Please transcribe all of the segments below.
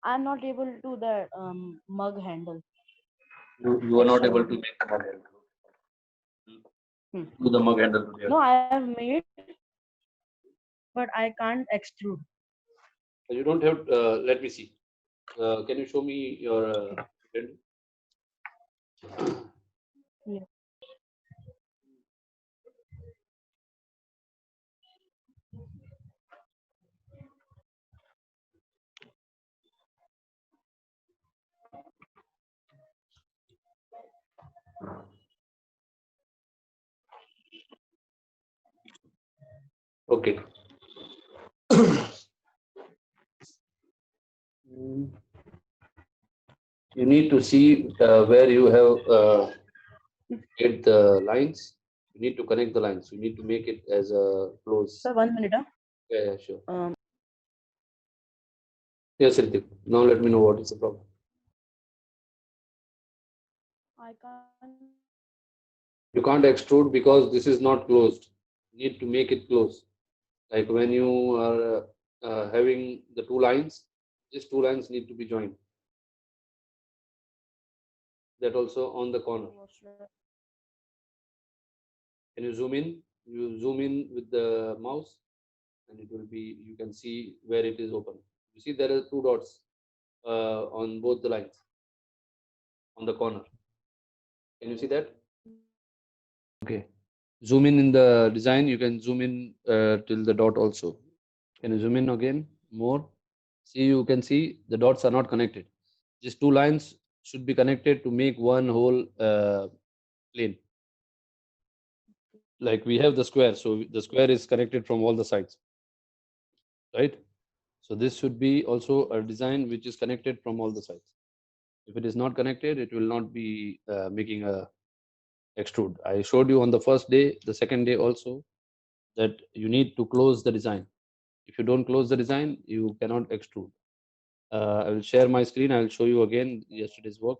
I'm not able to the mug handle. You are not able to make the mug handle. Do the mug handle with your No, I have made, but I can't extrude. You don't have. Let me see. Can you show me your handle? Yeah. Okay. Mm, You need to see where you have made the lines. You need to connect the lines. You need to make it as a close. Sir, 1 minute. Yeah, sure. Um, Yes, Ritik. Now let me know what is the problem. I can't. You can't extrude because this is not closed. You need to make it close. Like when you are having the two lines, these two lines need to be joined. That also on the corner. Can you zoom in? You zoom in with the mouse and it will be, you can see where it is open. You see there are two dots on both the lines on the corner. Can you see that? Okay. Zoom in the design. You can zoom in till the dot also. Can you zoom in again more? See, you can see the dots are not connected. These two lines should be connected to make one whole plane. Like we have the square, so the square is connected from all the sides, right? So this should be also a design which is connected from all the sides. If it is not connected, it will not be making a extrude. I showed you on the first day, the second day also, that you need to close the design. If you don't close the design, you cannot extrude. I will share my screen. I will show you again yesterday's work.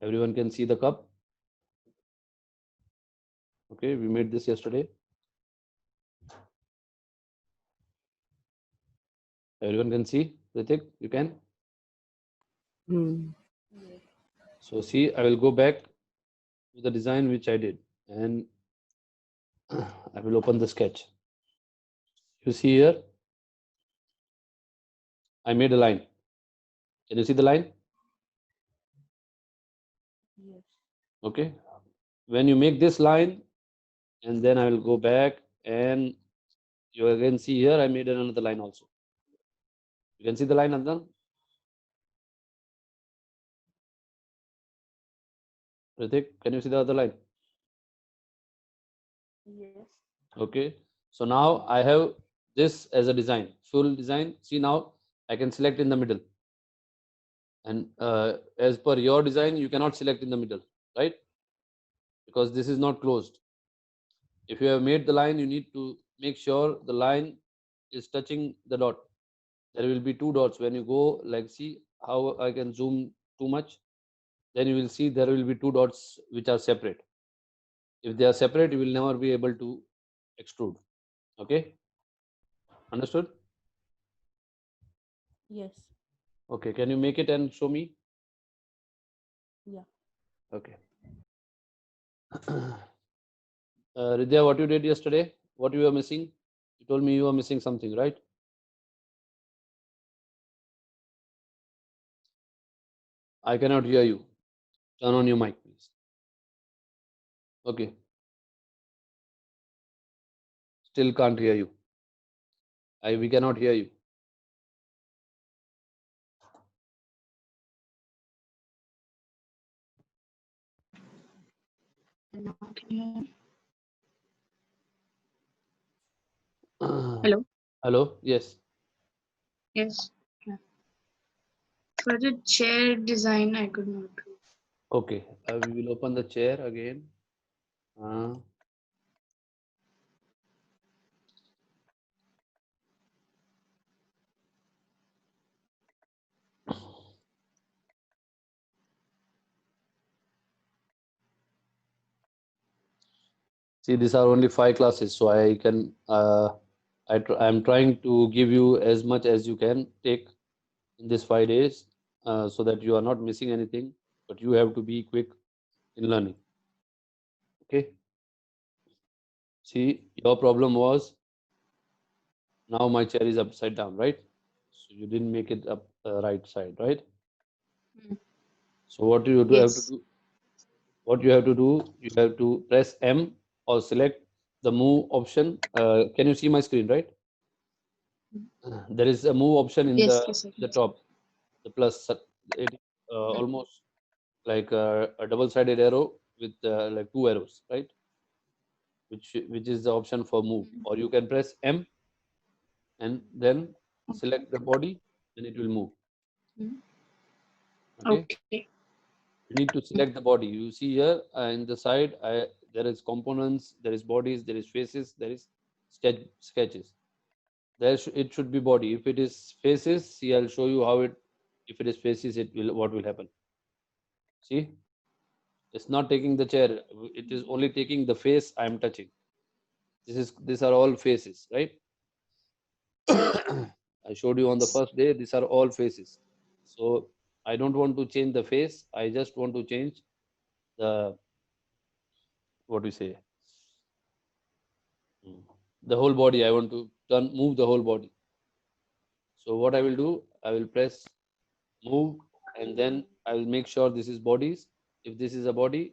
Everyone can see the cup. Okay, we made this yesterday. Everyone can see. Ritik, you can. So see, I will go back to the design which I did, and I will open the sketch. You see here, I made a line. Can you see the line? Yes. Okay. When you make this line, and then I will go back, and you again see here, I made another line also. You can see the line, Adnan? Ritik, can you see the other line? Yes. Okay. So now I have this as a design, full design. See now, I can select in the middle. And as per your design, you cannot select in the middle, right? Because this is not closed. If you have made the line, you need to make sure the line is touching the dot. There will be two dots. When you go, like, see how I can zoom too much, then you will see there will be two dots which are separate. If they are separate, you will never be able to extrude. Okay, understood? Yes. Okay, can you make it and show me? Yeah. Okay. Ridya, what you did yesterday? What you were missing? You told me you were missing something, right? I cannot hear you. Turn on your mic, please. Okay. Still can't hear you. We cannot hear you. Hello. Hello? Yes. Yes. Yeah. For the chair design, I could not do. Okay. We will open the chair again. See, these are only 5 classes, so I can I'm trying to give you as much as you can take in this 5 days, so that you are not missing anything, but you have to be quick in learning. Okay. See, your problem was now my chair is upside down, right? So you didn't make it up right side, right? Mm. So what do you do, have to Yes. do? What you have to do, you have to press M or select the move option. Can you see my screen, right? There is a move option in Yes. Yes. I the can see. top, the plus. It is almost like a double-sided arrow with like two arrows, right? Which is the option for move. Mm. Or you can press M and then Okay. select the body, and it will move. Mm. Okay. Okay. You need to select the body. You see here in the side, there is components, there is bodies, there is faces, there is sketches. It should be body. If it is faces, see, I'll show you how it. If it is faces, it will what will happen. See, it's not taking the chair. It is only taking the face I am touching. These are all faces, right? I showed you on the Yes. first day. These are all faces. So I don't want to change the face. I just want to change the what we say the whole body. I want to move the whole body. So what I will do, I will press move, and then I will make sure this is bodies. If this is a body,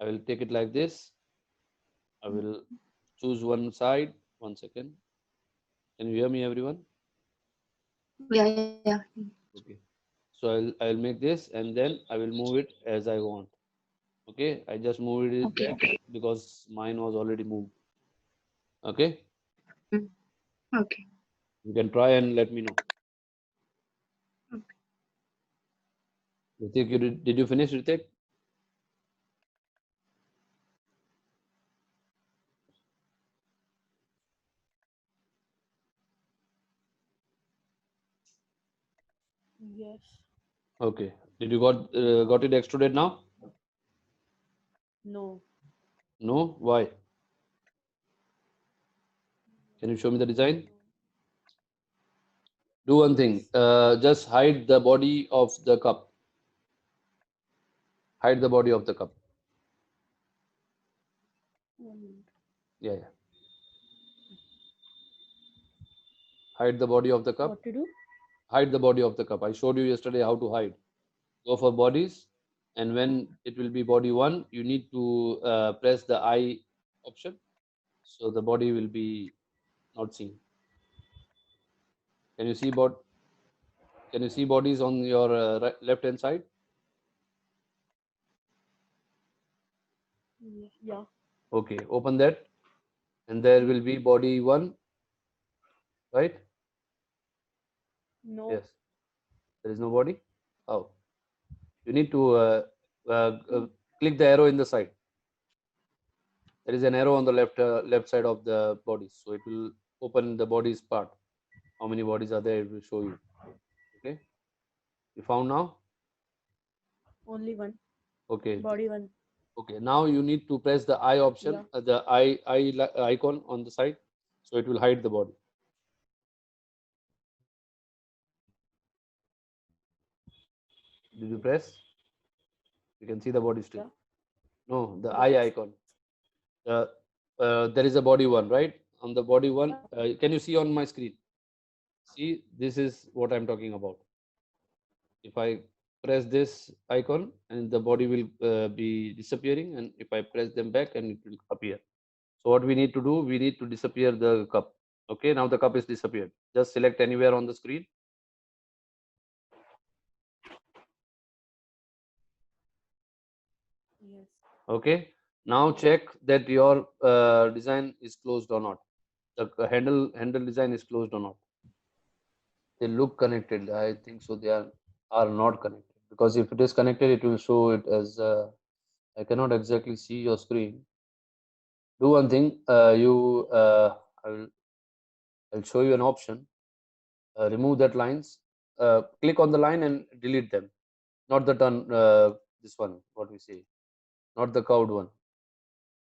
I will take it like this. I will choose one side. 1 second. Can you hear me, everyone? Yeah. Yeah. Okay. So I'll make this, and then I will move it as I want. Okay, I just moved it Okay. back because mine was already moved. Okay, Mm. Okay. you can try and let me know. Okay. Ritik, did you finish, Ritik? Yes. Okay. Did you got it extruded now? No. No. Why? Can you show me the design? Do one thing. Just hide the body of the cup. Hide the body of the cup. 1 minute. Yeah, yeah. Hide the body of the cup. What to do? Hide the body of the cup. I showed you yesterday how to hide. Go for bodies, and when it will be body one, you need to press the I option, so the body will be not seen. Can you see Can you see bodies on your left hand side? Yeah. Okay, open that, and there will be body one, right? No. Yes. There is no body. Oh, you need to click the arrow in the side. There is an arrow on the left side of the body, so it will open the body's part. How many bodies are there? It will show you. Okay, you found now. Only one. Okay, Body one. okay. Now you need to press the eye option, Yeah. the icon on the side, so it will hide the body. Did you press? You can see the body still. Yeah. No, the eye Yes. icon. There is a body one, right? On the body one, can you see on my screen? See, this is what I'm talking about. If I press this icon, and the body will be disappearing, and if I press them back, and it will appear. So what we need to do, we need to disappear the cup. Okay, now the cup is disappeared. Just select anywhere on the screen. Yes. Okay, now check that your design is closed or not. The handle design is closed or not. They look connected. I think so. They are not connected, because if it is connected, it will show it as. I cannot exactly see your screen. Do one thing. I'll show you an option. Remove that lines. Click on the line and delete them. Not the turn. This one. What we say. Not the curved one.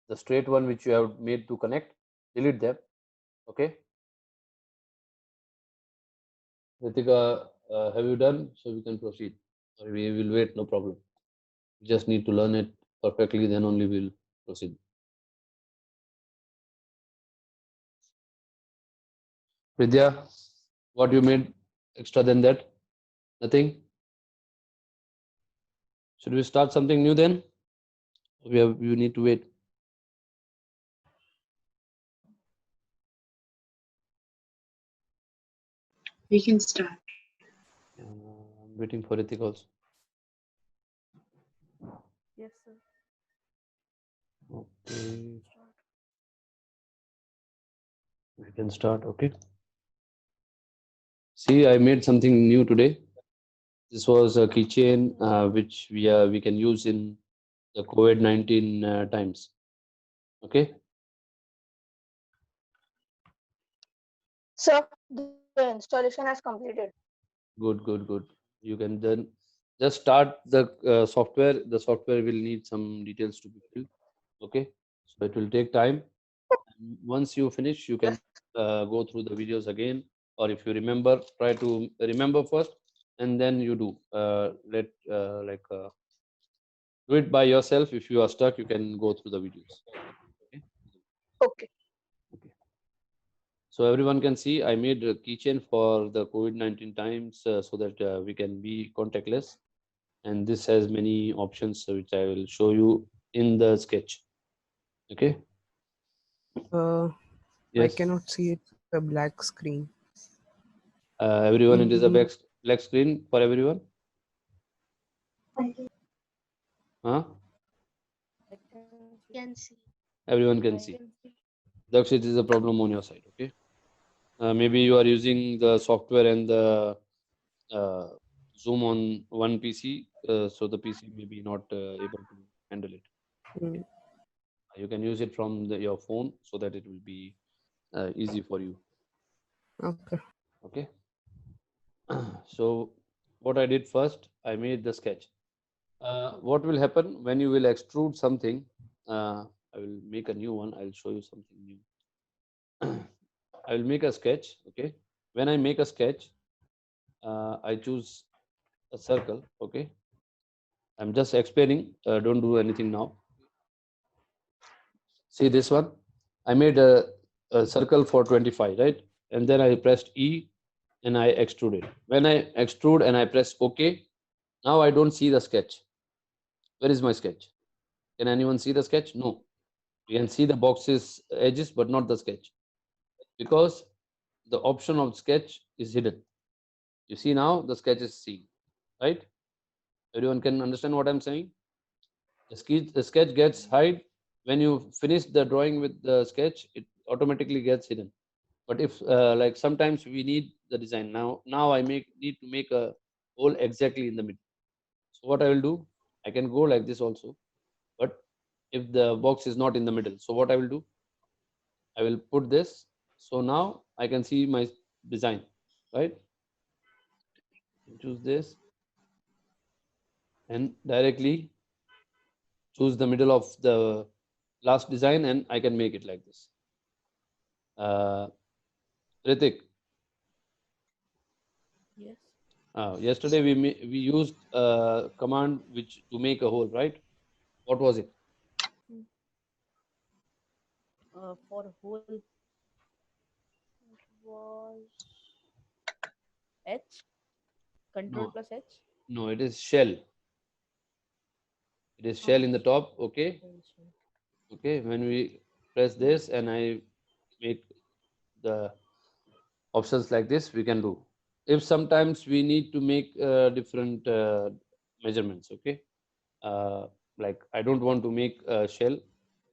The straight one which you have made to connect. Delete them. Okay. Ritika, have you done? So we can proceed. Or we will wait, no problem. We just need to learn it perfectly, then only we'll proceed. Vidya, what you made extra than that? Nothing? Should we start something new then? We need to wait. We can start. I'm waiting for Ritika also. Yes, sir. Okay, we can start. Okay. See, I made something new today. This was a keychain which we can use in the COVID-19 times. Okay. Sir, the installation has completed. Good, good, good. You can then just start the software. The software will need some details to be filled. Okay. So it will take time. And once you finish, you can go through the videos again, or if you remember, try to remember first, and then you do. Do it by yourself. If you are stuck, you can go through the videos. Okay. Okay. Okay. So everyone can see I made a keychain for the COVID-19 times so that we can be contactless. And this has many options which I will show you in the sketch. Okay. I Yes. cannot see it. A black screen. Everyone, it is a Mm, black screen for everyone. Huh? I can see. Can see. Everyone can I see. can see. Daksh, it is a problem on your side. Okay. Maybe you are using the software and the uh, Zoom on one PC, so the PC may be not able to handle it. mm, You can use it from your phone so that it will be easy for you. okay. Okay. So what I did first, I made the sketch. What will happen when you will extrude something? I will make a new one. I'll show you something new. I will make a sketch. Okay. When I make a sketch, I choose a circle. Okay. I'm just explaining. Don't do anything now. See this one. I made a circle for 25, right? And then I pressed E and I extruded. When I extrude and I press OK, now I don't see the sketch. Where is my sketch? Can anyone see the sketch? No. You can see the boxes edges, but not the sketch because the option of sketch is hidden. You see now the sketch is seen, right? Everyone can understand what I'm saying? The sketch gets hide when you finish the drawing with the sketch, it automatically gets hidden. But if like sometimes we need the design now I need to make a hole exactly in the middle. So what I will do, I can go like this also, but if the box is not in the middle, so what I will do, I will put this. So now I can see my design, right? Choose this and directly choose the middle of the last design and I can make it like this. Ritik, Yes. yesterday we used a command which to make a hole, right? What was it? For whole it was H. Control No, plus H. no, it is shell. It is shell Uh, in the top. Okay, Shell. okay. When we press this and I make the options like this, we can do. If sometimes we need to make different measurements, okay. Like I don't want to make a shell.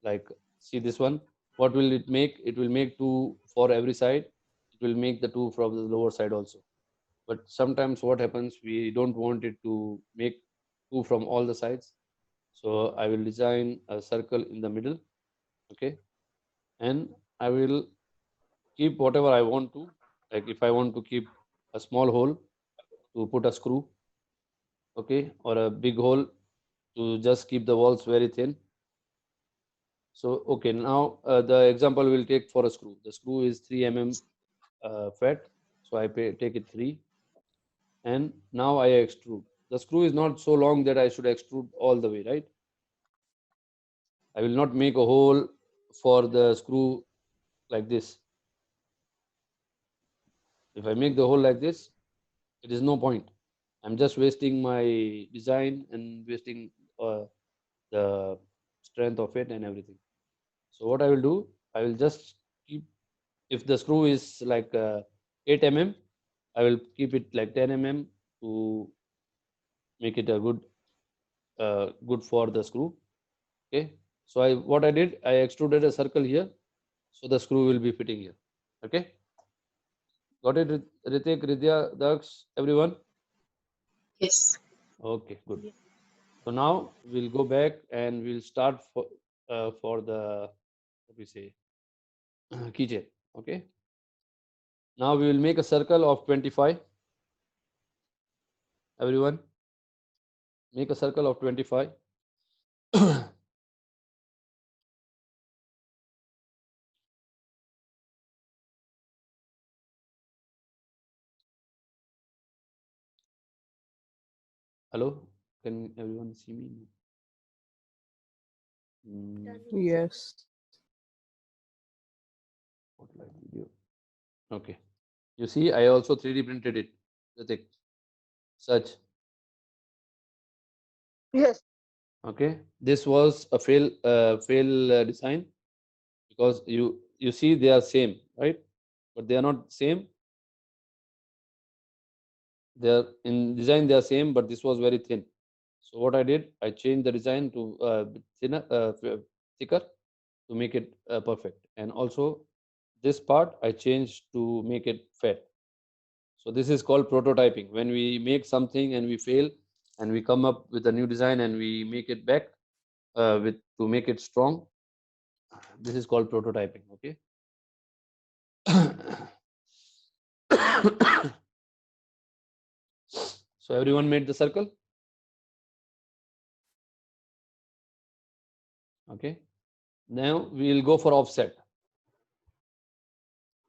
Like see this one. What will it make? It will make two for every side. It will make the two from the lower side also. But sometimes what happens, we don't want it to make two from all the sides. So I will design a circle in the middle, okay, and I will keep whatever I want to. Like if I want to keep a small hole to put a screw, okay, or a big hole to just keep the walls very thin. So okay, now the example we'll take for a screw. The screw is 3 mm fat, so take it 3. and now I extrude. The screw is not so long that I should extrude all the way, right? I will not make a hole for the screw like this. If I make the hole like this, it is no point. I'm just wasting my design and wasting the strength of it and everything. So what I will do, I will just keep, if the screw is like 8 mm, I will keep it like 10 mm to make it a good for the screw. Okay. So what I did, I extruded a circle here, so the screw will be fitting here. Okay. Got it, Ritik, Ridya, Daksh, everyone? Yes. Okay, good. So now we'll go back and we'll start for the, what we say, keychain. Okay. Now we will make a circle of 25. Everyone, make a circle of 25. Hello, can everyone see me? Yes. Spotlight video. Okay. You see, I also 3D printed it. Ritik. Such. Yes. Okay. This was a fail design because you see they are same, right? But they are not same. They are in design they are same, but this was very thin. So what I did, I changed the design to thinner, thicker to make it perfect. And also this part I changed to make it fat. So this is called prototyping. When we make something and we fail, and we come up with a new design and we make it back with to make it strong. This is called prototyping. Okay. So everyone made the circle. Okay. Now we will go for offset.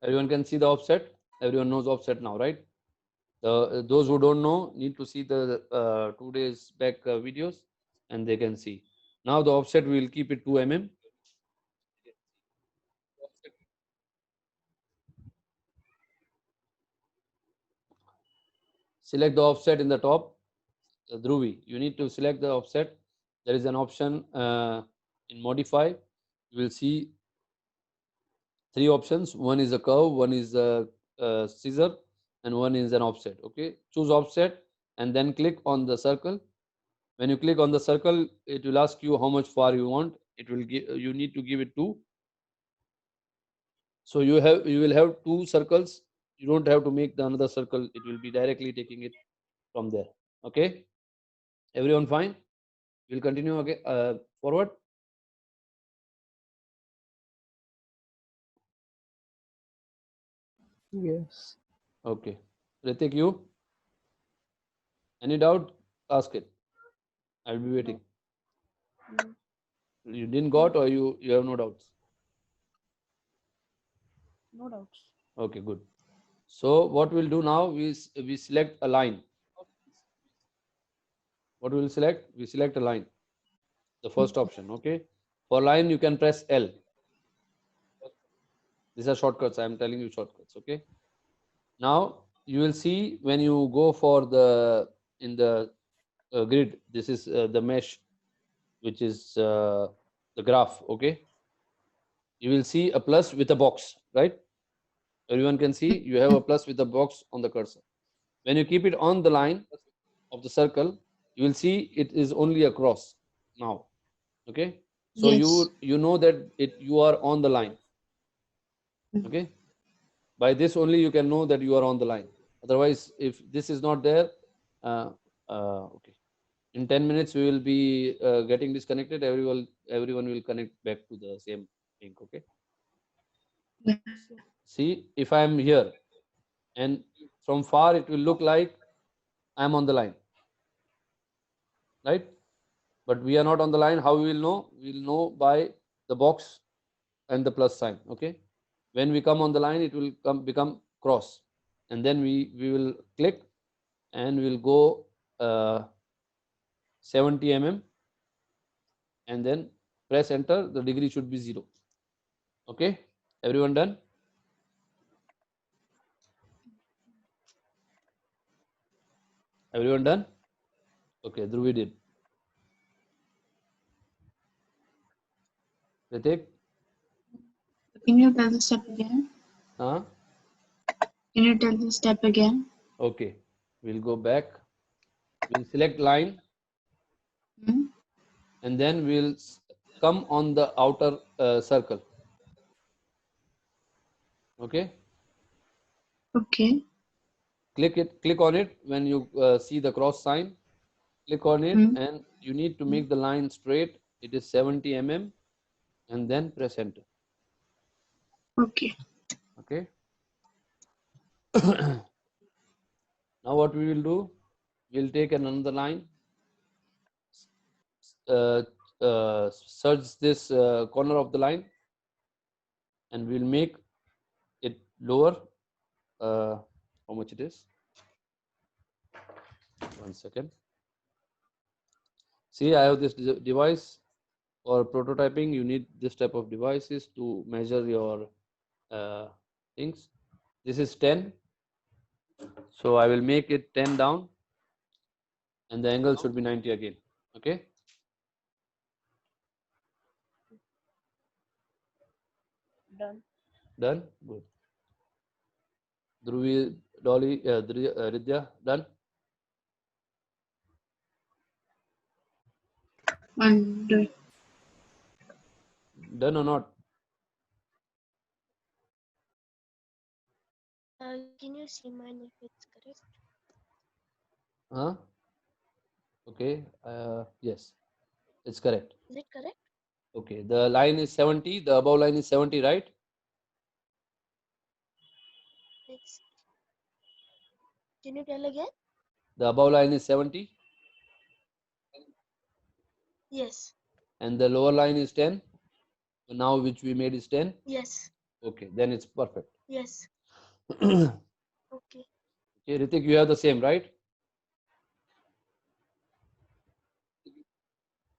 Everyone can see the offset. Everyone knows offset now, right? Those who don't know need to see the 2 days back videos, and they can see. Now the offset we will keep it 2 mm. Select the offset in the top. Dhruvi, you need to select the offset. There is an option in modify. You will see 3 options. One is a curve, one is a scissor, and one is an offset. Okay, choose offset and then click on the circle. When you click on the circle, it will ask you how much far you want. It will give, you need to give it 2. So you will have 2 circles. You don't have to make the another circle. It will be directly taking it from there. Okay, everyone fine? We'll continue again forward. Yes. Okay, Ritik, you any doubt? Ask it. I'll be waiting. You didn't got, or you have no doubts? No doubts. Okay, good. So what we'll do now is we select a line. What we'll select? We select a line. The first option. Okay. For line, you can press L. These are shortcuts. I am telling you shortcuts. Okay. Now you will see when you go for the in the grid. This is the mesh, which is the graph. Okay. You will see a plus with a box, right? Everyone can see you have a plus with a box on the cursor. When you keep it on the line of the circle, you will see it is only a cross now. Okay. So Yes. you know that you are on the line. Okay. By this only you can know that you are on the line. Otherwise, if this is not there, okay. In 10 minutes we will be getting disconnected. Everyone will connect back to the same link. Okay. Yeah. See, if I am here and from far it will look like I am on the line, right? But we are not on the line. How we will know? We will know by the box and the plus sign. Okay. When we come on the line, it will become cross, and then we will click, and we'll go 70 mm, and then press enter. The degree should be 0. Okay, everyone done? Everyone done? Okay, Dhruvi did. Ritik? Can you tell the step again? Huh? Can you tell the step again? Okay, we'll go back. We'll select line, Hmm? and then we'll come on the outer circle. Okay, Okay. click on it when you see the cross sign. Click on it, Hmm. and you need to make the line straight. It is 70 mm, and then press enter. Okay. Okay. Now what we will do, we'll take another line, search this corner of the line, and we'll make it lower. How much it is? 1 second. See, I have this device. For prototyping, you need this type of devices to measure your things. This is 10. So I will make it 10 down, and the angle should be 90 again. Okay. Done. Done. Good. Dhruvi, Dolly, Ridya, done. And Done or not? Can you see mine if it's correct? Huh? Okay. Yes, it's correct. Is it correct? Okay. The line is 70. The above line is 70, right? It's. Can you tell again? The above line is 70, Yes. and the lower line is 10. Now, which we made is 10. Yes. Okay. Then it's perfect. Yes. Okay, Okay. Ritik, you have the same, right?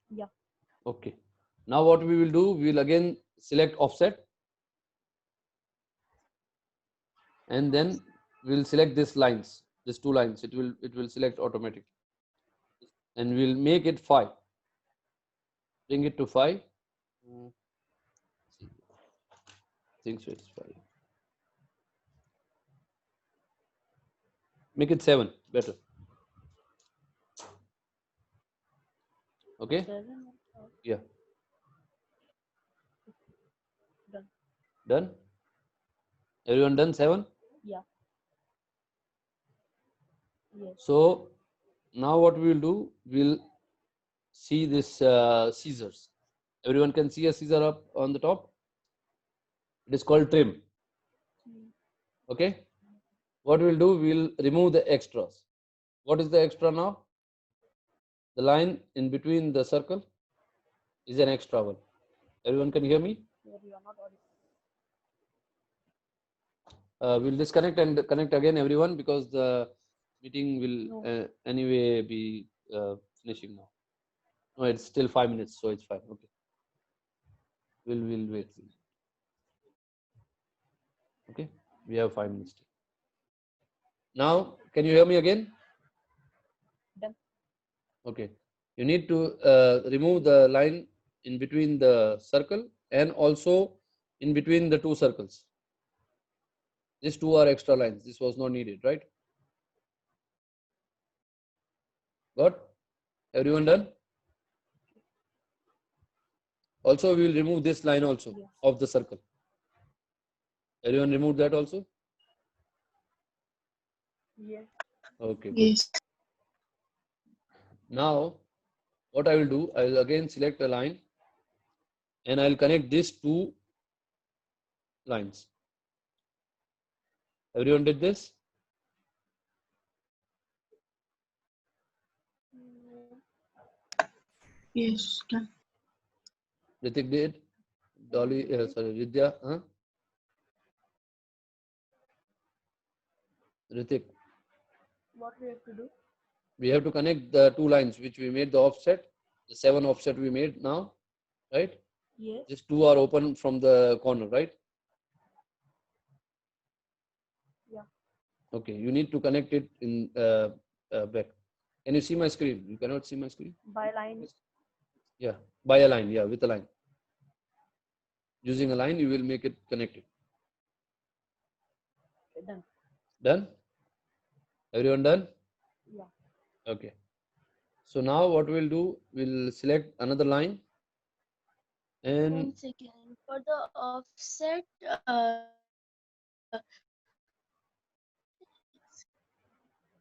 Yeah. Okay. Now what we will do, we will again select offset, and then we'll select these lines, these two lines. It will select automatically, and we'll make it 5. Bring it to 5. Think so it's 5. Make it 7. Better. Okay. 7. Yeah. Done. Done. Everyone done? 7. Yeah. Yes. So now what we will do, we'll see this scissors. Everyone can see a scissor up on the top. It is called trim. Okay. What we'll do, we'll remove the extras. What is the extra now? The line in between the circle is an extra one. Everyone can hear me? You are not audible. We'll disconnect and connect again, everyone, because the meeting will anyway be finishing now. No, it's still 5 minutes, so it's fine. Okay. We'll wait. Okay. We have 5 minutes. Now, can you hear me again? Done. Okay. You need to remove the line in between the circle and also in between the two circles. These two are extra lines. This was not needed, right? Got? Everyone done? Also, we will remove this line also of the circle. Everyone remove that also? Yes. Okay, good. yes. Now, what I will do, I will again select a line and I will connect these two lines. Everyone did this? Yes. Done. Ritik did? Dolly, sorry, Vidya, huh? Ritik, What we have to do? We have to connect the two lines which we made the offset, the 7 offset we made now, right? Yes. These two are open from the corner, right? Yeah. Okay, you need to connect it in back. Can you see my screen? You cannot see my screen? By line. Yeah, by a line, yeah, with a line. Using a line, you will make it connected. Okay, done. Done? Everyone done? Yeah. Okay. So now what we'll do, we'll select another line and 1 second. For the offset,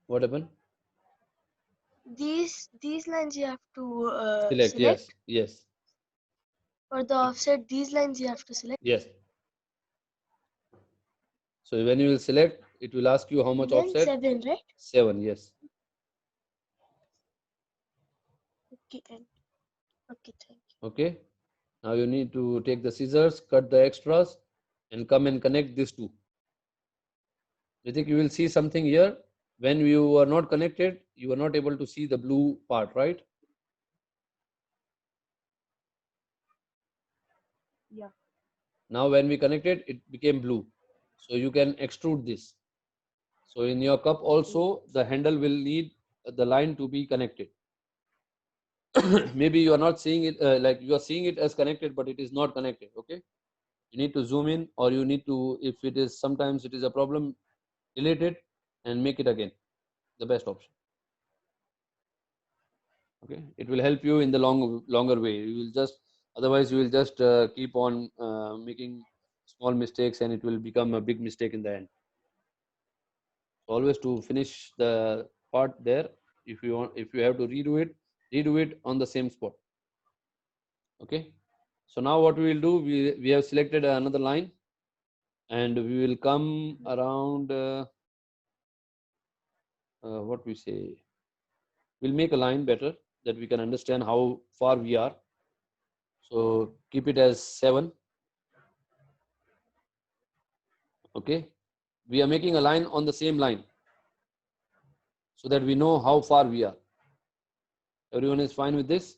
what happened? these lines you have to Select, yes, yes, For the offset, these lines you have to select. yes. So when you will select, it will ask you how much Then offset? 7, right? 7, yes. Okay, and okay, thank you. Okay. Now you need to take the scissors, cut the extras, and come and connect these two. I think you will see something here. When you are not connected, you are not able to see the blue part, right? Yeah. Now when we connected, it became blue. So you can extrude this. So in your cup also, the handle will need the line to be connected. Maybe you are not seeing it, like you are seeing it as connected, but it is not connected, okay? You need to zoom in, or you need to, if it is, sometimes it is a problem, delete it and make it again, the best option. Okay, it will help you in the longer way. You will just, otherwise you will just keep on making small mistakes, and it will become a big mistake in the end. Always to finish the part there. If you want, if you have to redo it on the same spot. Okay, so now what we will do, we have selected another line, and we will come around what we say, we'll make a line better, that we can understand how far we are. So keep it as 7. Okay, we are making a line on the same line, so that we know how far we are. Everyone is fine with this?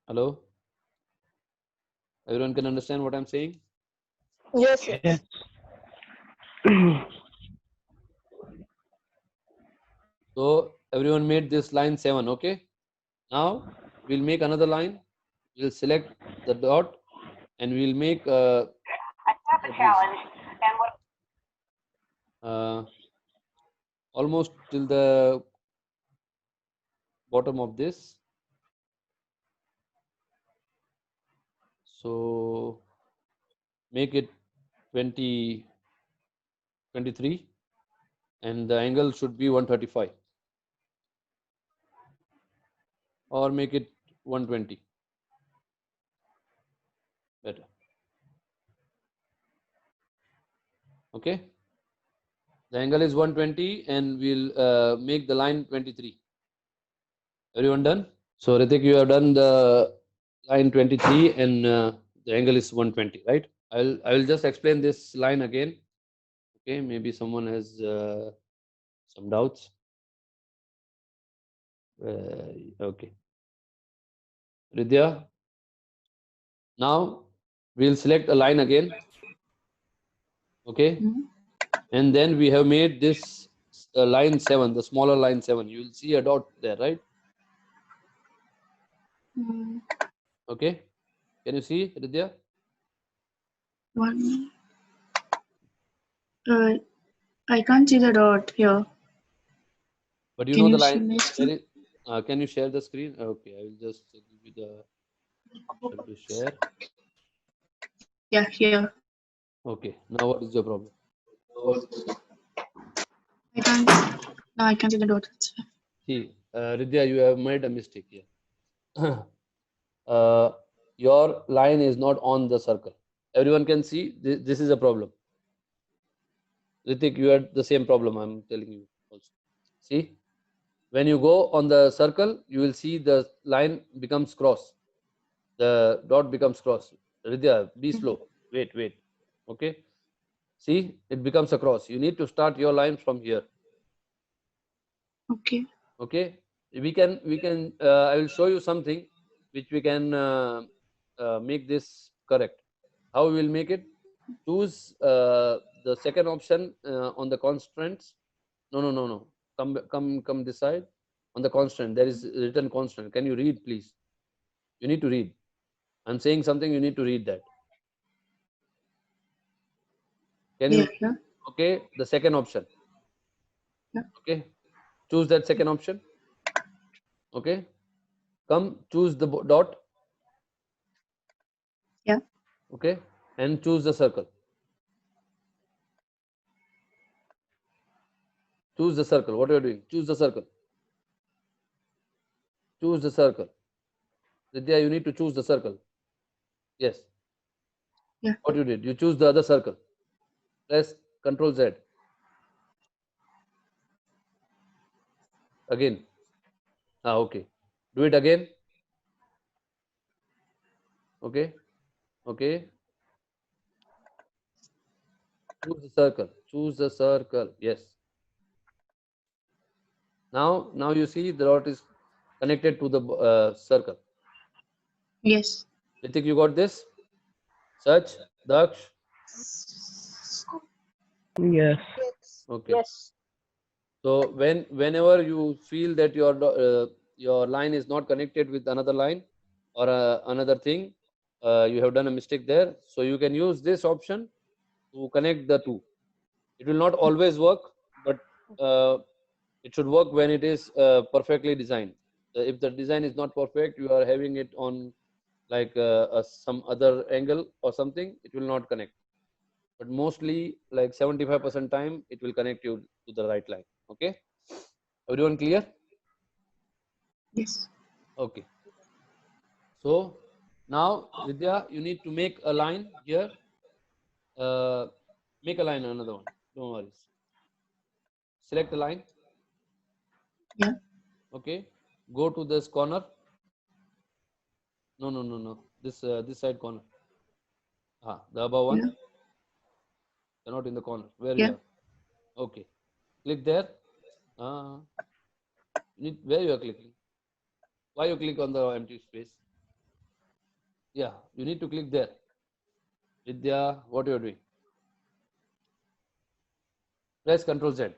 Hello? Everyone can understand what I'm saying? Yes, yes. So everyone made this line 7, okay? Now we'll make another line. We'll select the dot, and we'll make almost till the bottom of this. So make it 23, and the angle should be 135, or make it 120. Better. Okay, the angle is 120, and we'll make the line 23. Everyone done? So Ritik, you have done the line 23, and the angle is 120, right? I will just explain this line again. Okay, maybe someone has some doubts. Okay, Ridya. Now we'll select a line again. Okay, and then we have made this line 7, the smaller line 7. You will see a dot there, right? Okay, can you see, Ridya? One. I can't see the dot here. But you Can know the you see line. my screen? Can you share the screen? Okay, I will just give you the option to share. Yeah, here. Okay, now what is your problem? I can't. No, I can't see the dot. See, Ridya, you have made a mistake here. Your line is not on the circle. Everyone can see this is a problem. Ritik, you had the same problem, I'm telling you also. See, when you go on the circle, you will see the line becomes cross. the dot becomes cross. Ridya, be slow. Wait. Okay. See, it becomes a cross. You need to start your line from here. Okay. Okay. We can. I will show you something which we can make this correct. How we will make it? Choose the second option on the constraints. No. Come this side. On the constant, there is written constant. Can you read, please? You need to read. I'm saying something. You need to read that. Can you? Yeah. Okay. The second option. Yeah. Okay. Choose that second option. Okay. Come choose the dot. Yeah. Okay. And choose the circle. Choose the circle. What are you doing? Choose the circle. Choose the circle. Vidya, you need to choose the circle. Yes. Yeah. What you did? You choose the other circle. Press Control Z. Again. Okay. Do it again. Okay. Okay. Choose the circle. Choose the circle. Yes. Now you see the dot is connected to the circle. Yes. Ritik, you got this? Search. Daksh. Yes. Okay. Yes. So whenever you feel that your line is not connected with another line or another thing, you have done a mistake there. So you can use this option to connect the two. It will not always work, but it should work when it is perfectly designed. If the design is not perfect, you are having it on like some other angle or something, it will not connect. But mostly like 75% time, it will connect you to the right line. Okay. Everyone clear? Yes. Okay. So now, Vidya, you need to make a line here. Make a line, another one. Don't worry. Select a line. Yeah. Okay. Go to this corner. No. This side corner. The above one. Yeah. You're not in the corner. Where you Yeah. are? Okay. Click there. Where you are clicking? Why you click on the empty space? Yeah, you need to click there. Vidya, what you are doing? Press Ctrl Z.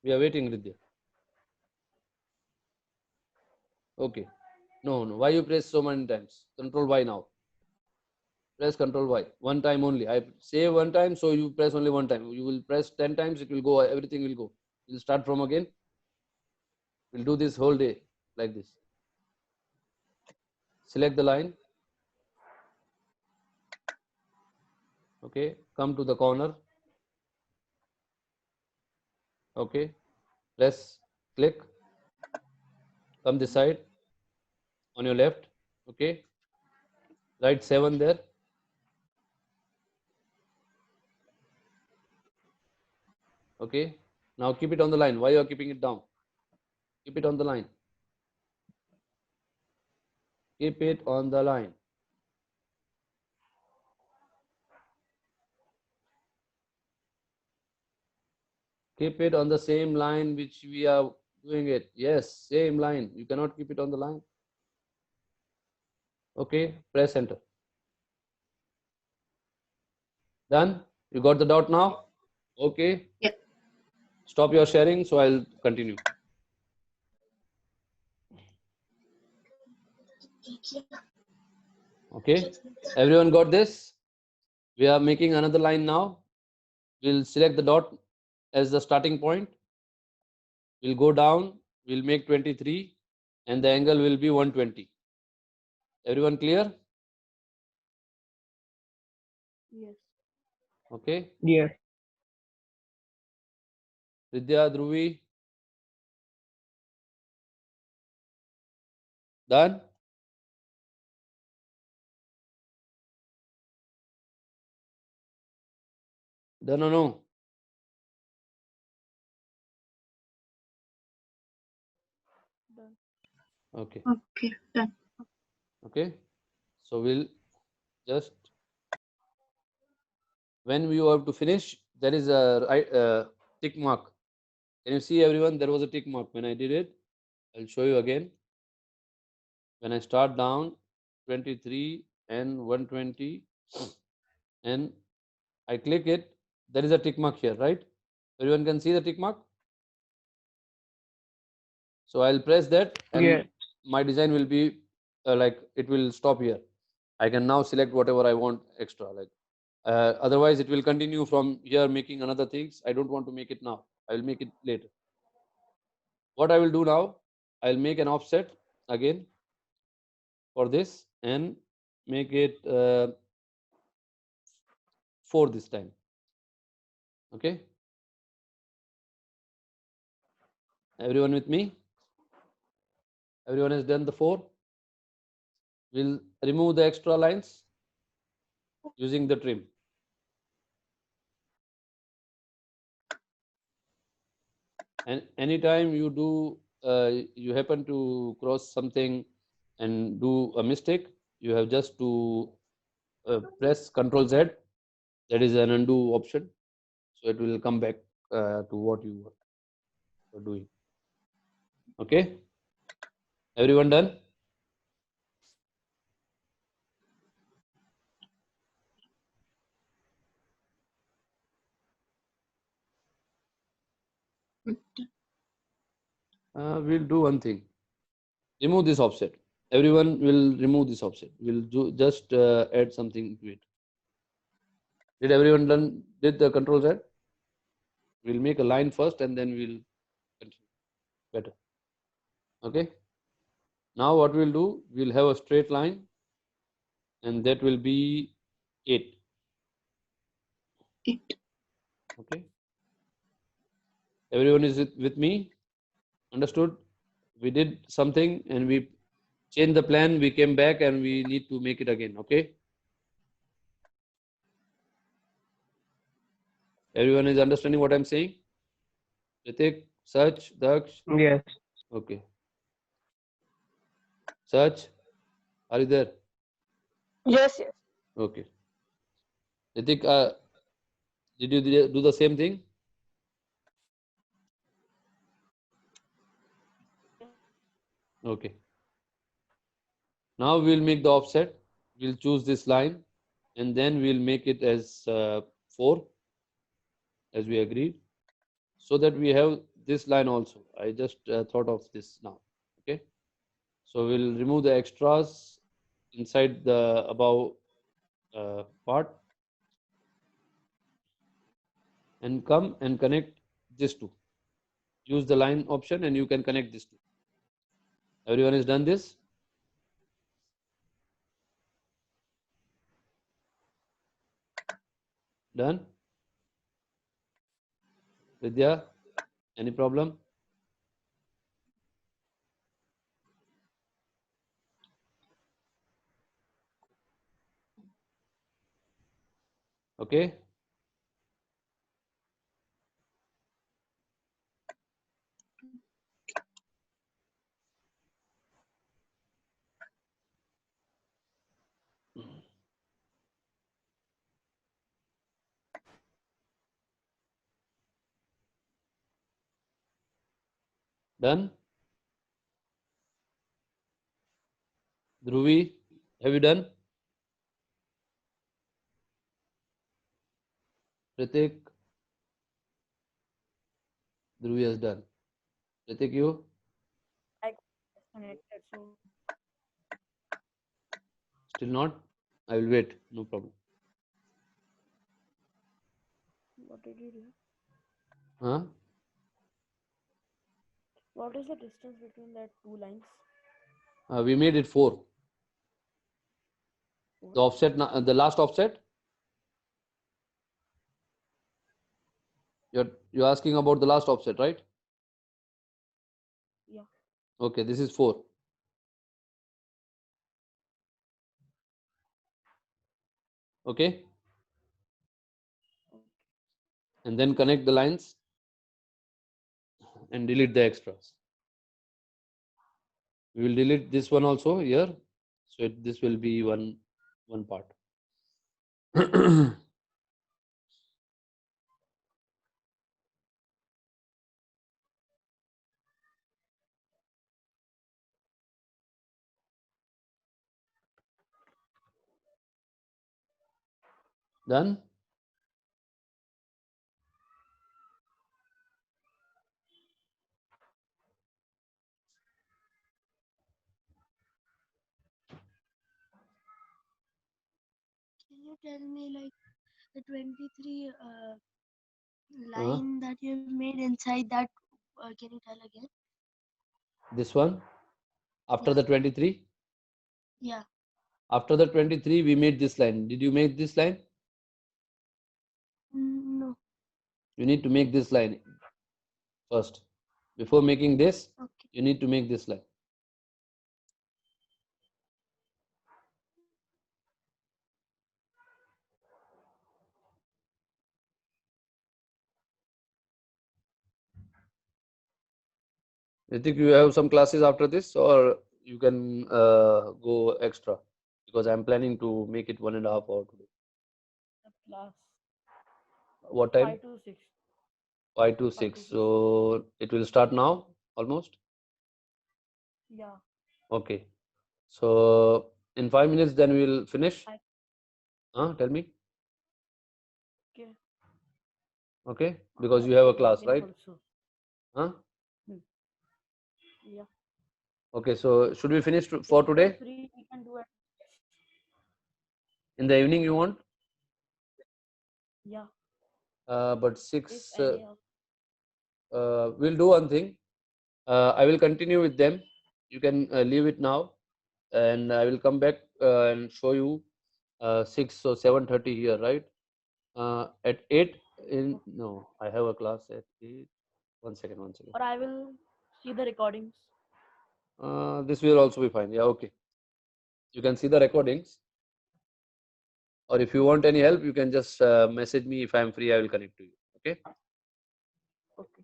We are waiting, Vidya. Okay. No. Why you press so many times? Control Y now. Press Control Y. One time only. I say one time, so you press only one time. You will press 10 times, it will go, everything will go. We'll start from again. We'll do this whole day like this. Select the line. Okay. Come to the corner. Okay. Press, click. Come this side on your left. Okay. Write 7 there. Okay. Now keep it on the line. Why you are keeping it down? Keep it on the line. Keep it on the line. Keep it on the same line which we are doing it. Yes, same line. You cannot keep it on the line. Okay, press enter. Done? You got the dot now? Okay. Yeah. Stop your sharing, so I'll continue. Okay. Everyone got this? We are making another line now. We'll select the dot as the starting point. We'll go down. We'll make 23 and the angle will be 120. Everyone clear? Yes. Okay. Yes. Vidya, Dhruvi. Done? Done or no? Done. Okay. Okay, done. Okay. So we'll just, when you have to finish, there is a tick mark. Can you see, everyone? There was a tick mark when I did it. I'll show you again. When I start down 23 and 120 and I click it, there is a tick mark here, right? Everyone can see the tick mark. So I'll press that and Yeah. my design will be like it will stop here. I can now select whatever I want extra. Like otherwise, it will continue from here making another things. I don't want to make it now. I will make it later. What I will do now, I'll make an offset again for this and make it 4 this time. Okay. Everyone with me? Everyone has done the 4. We'll remove the extra lines using the trim. And anytime you do, you happen to cross something and do a mistake, you have just to press Ctrl Z. That is an undo option. So it will come back to what you were doing. Okay. Everyone done? We'll do one thing. Remove this offset. Everyone will remove this offset. We'll do just add something to it. Did everyone done? Did the Ctrl Z? We'll make a line first and then we'll continue. Better. Okay. Now what we'll do? We'll have a straight line, and that will be 8. 8. Okay. Everyone is with me? Understood? We did something and we changed the plan. We came back and we need to make it again. Okay. Everyone is understanding what I'm saying? Ritik, Sach, Daksh. Yes. Okay. Sach, are you there? Yes, yes. Okay. Ritik, did you do the same thing? Okay. Now we'll make the offset. We'll choose this line and then we'll make it as 4 as we agreed, so that we have this line also. I just thought of this now. Okay. So we'll remove the extras inside the above part and come and connect this two. Use the line option and you can connect this two. Everyone has done this? Done? Vidya, any problem? Okay. Done? Dhruvi, have you done? Ritik, Dhruvi has done. Ritik, you? I connected. So Still not? I will wait. No problem. what did you do? Huh? What is the distance between that two lines? We made it 4. The offset, the last offset. You're asking about the last offset, right? Yeah. Okay, this is 4. Okay. And then connect the lines and delete the extras. We will delete this one also here, so this will be one part. Done. Can you tell me like the 23 line that you made inside that? Can you tell again? This one after Yeah. the 23. Yeah. After the 23, we made this line. Did you make this line? No. You need to make this line first. Before making this, Okay. you need to make this line. Ritik, you have some classes after this, or you can go extra, because I'm planning to make it 1.5 hour today. Class What time? 5 to 6. 5 to 5 to 6. 6. So it will start now, almost. Yeah. Okay. So in 5 minutes, then we will finish. Tell me. Okay. Okay, because you have a class, Login right? also. Huh? Yeah. Okay, so should we finish for If you're today? free, we can do it. In the evening, you want? Yeah. But If 6, any of we'll do one thing. I will continue with them. You can leave it now, and I will come back and show you 6 or 7:30 here, right? At 8 in no, I have a class at 8. One second, one second. or I will see the recordings. This will also be fine. Yeah, okay. You can see the recordings, or if you want any help, you can just message me. If I'm free, I will connect to you. Okay. Okay.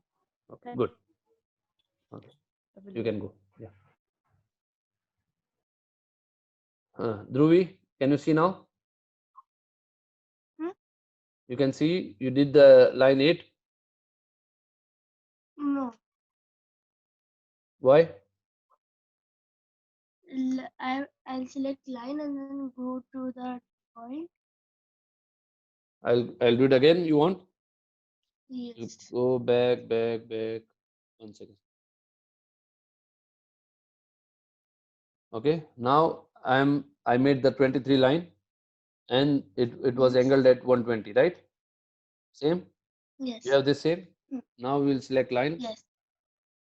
Okay. Thank Good. Okay. I will You do can go. Yeah. Dhruvi, can you see now? Hmm? You can see you did the line 8. No. Why? I'll select line and then go to that point. I'll do it again. You want? You Yes. go back. 1 second. Okay. Now I made the 23 line, and it was Yes. angled at 120, right? Same. Yes. You have this same. Hmm. Now we'll select line, Yes.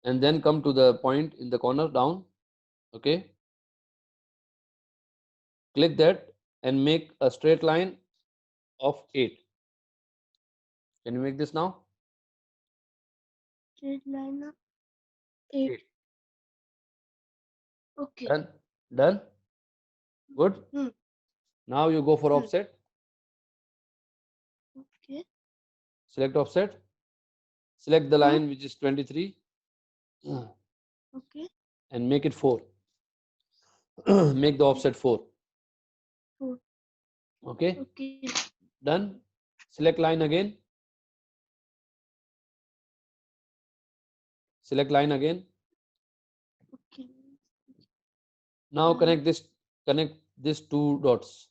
and then come to the point in the corner down. Okay. Click that and make a straight line of 8. Can you make this now? Straight line of 8. 8. Okay. Done. Done. Good. Hmm. Now you go for Hmm. offset. Okay. Select offset. Select the Hmm. line which is 23 Okay. and make it 4. Make the offset 4. 4. Okay. Okay. Done. Select line again. Select line again. Okay. Now Line. connect these 2 dots.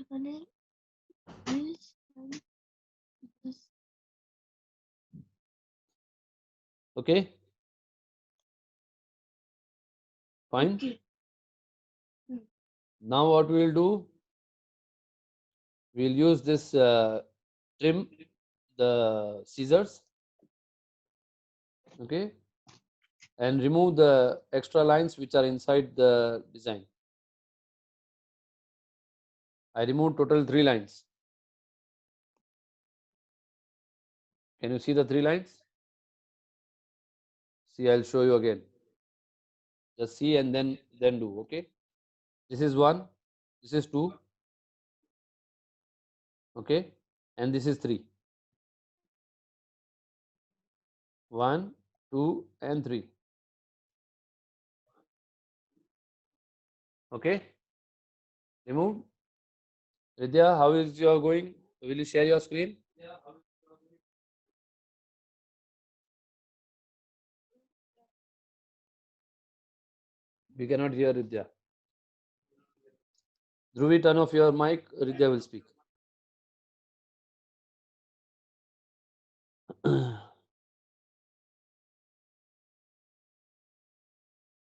Connect this and this. Okay. Fine. Okay. Now what we will do? We'll use this trim the scissors. Okay. And remove the extra lines which are inside the design. I removed total 3 lines. Can you see the 3 lines? See, I'll show you again. Just see and then do. Okay. This is 1. This is 2. Okay. And this is 3. 1, 2, and 3. Okay. Remove. Vidya, how is your going? Will you share your screen? We cannot hear Vidya. Dhruvi, turn off your mic. Vidya will speak.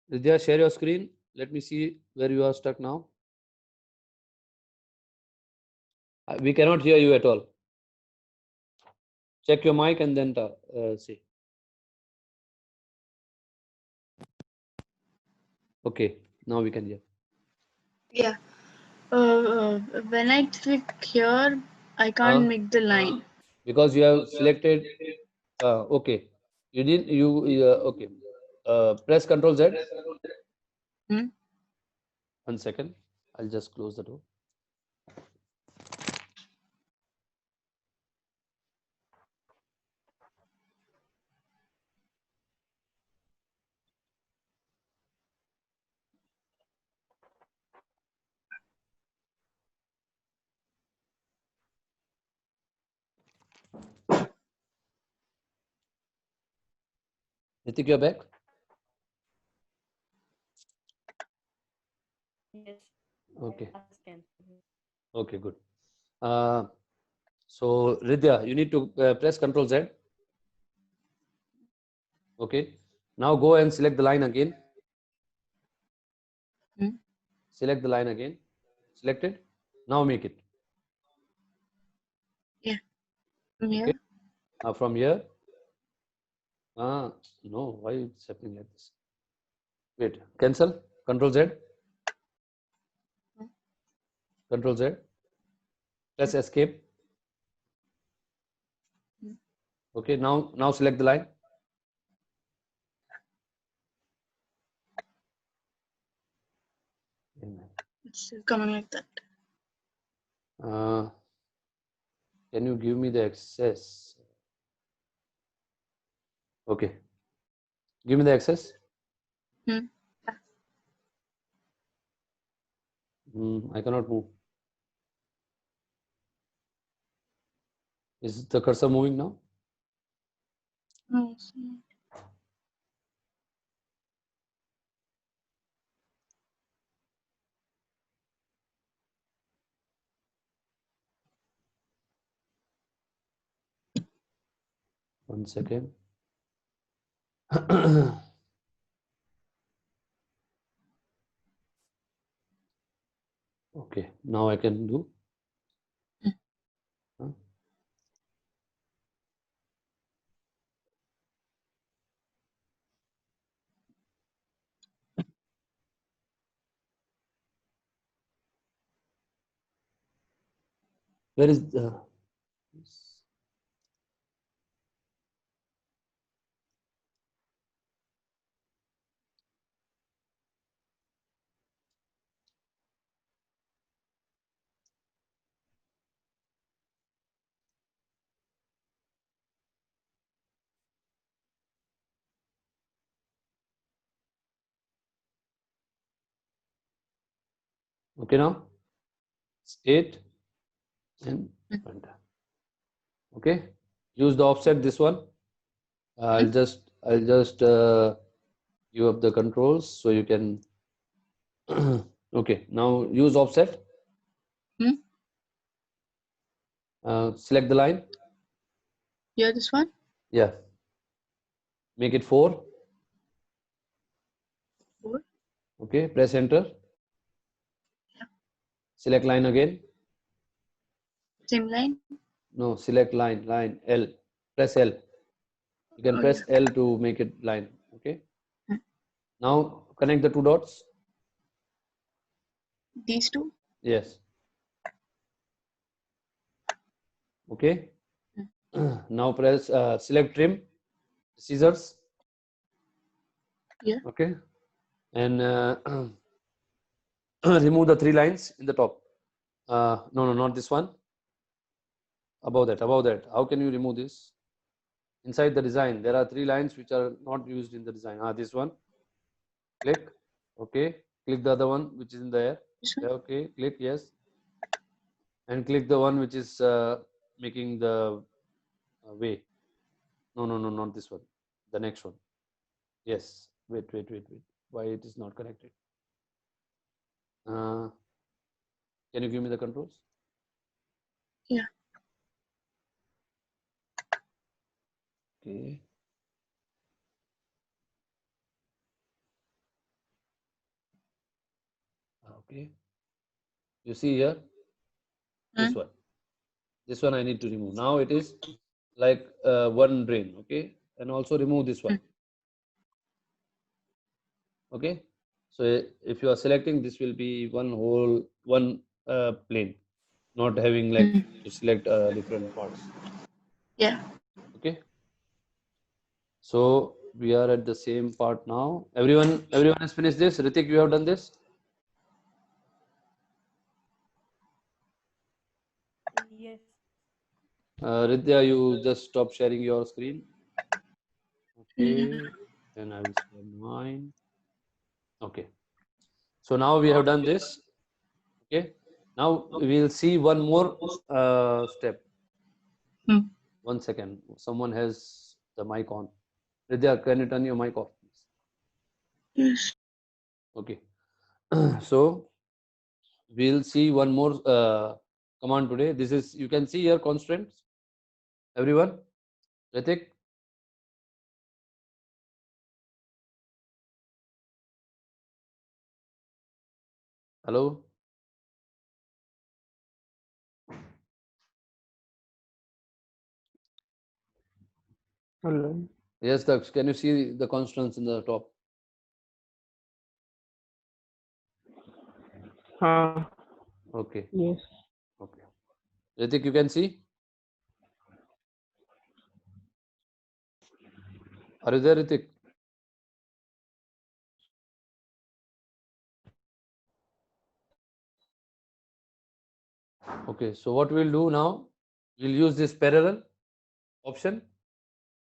Vidya, share your screen. Let me see where you are stuck now. We cannot hear you at all. Check your mic and then see. Okay, now we can hear. Yeah. When I click here, I can't make the line. Because you have selected. Okay, you didn't. Okay. Press Ctrl Z. Hmm? 1 second. I'll just close the door. Nitik, you're back. Yes. Okay. Task cancelled. Okay, good. So Ridya, you need to press Ctrl Z. Okay. Now go and select the line again. Hmm? Select the line again. Selected. Now make it. Yeah. From here. Okay. From here. No, why it's happening like this? Wait, cancel. Ctrl Z. Ctrl Z. Press escape. Okay, now select the line. It's still coming like that. Can you give me the access? Okay. Give me the access. Hmm. I cannot move. Is the cursor moving now? No, it's not. 1 second. Okay, now I can do. Huh? Where is the? Okay, now it's 8 and 1. Okay, use the offset. This one. I'll just give up the controls so you can. Okay, now use offset. Select the line. Here, this one. Yeah. Make it 4. 4. Okay, press enter. Select line again. Same line. No, select line L. Press L. You can press L to make it line. Okay. Now connect the 2 dots. These 2. Yes. Okay. Now press select trim scissors. Yeah. Okay. And remove the 3 lines in the top. No, not this one. Above that. How can you remove this? Inside the design, there are 3 lines which are not used in the design. This one. Click. Okay. Click the other one which is in the air. This one? Yeah, okay, click yes. And click the one which is making the way. No, not this one. The next one. Yes. Wait. Why it is not connected? Can you give me the controls? Yeah. Okay. Okay. You see here, this one. This one I need to remove. Now it is like one drain. Okay. And also remove this one. Okay. So if you are selecting, this will be one plane, not having like to select different parts. Yeah. Okay. So we are at the same part now. Everyone has finished this. Ritik, you have done this. Yes. Ridya, you just stop sharing your screen. Okay. Then I will share mine. Okay. So now we have done this. Okay. Now we will see one more step. 1 second. Someone has the mic on. Ridya, can you turn your mic off, please? Yes. Okay. So we'll see one more command today. This is, you can see here constraints. Everyone, Ritik. Hello. Hello. Yes, Daksh. Can you see the constraints in the top? Okay. Yes. Okay. Ritik, you can see? Are you there, Ritik? Okay. So what we'll do now, we'll use this parallel option.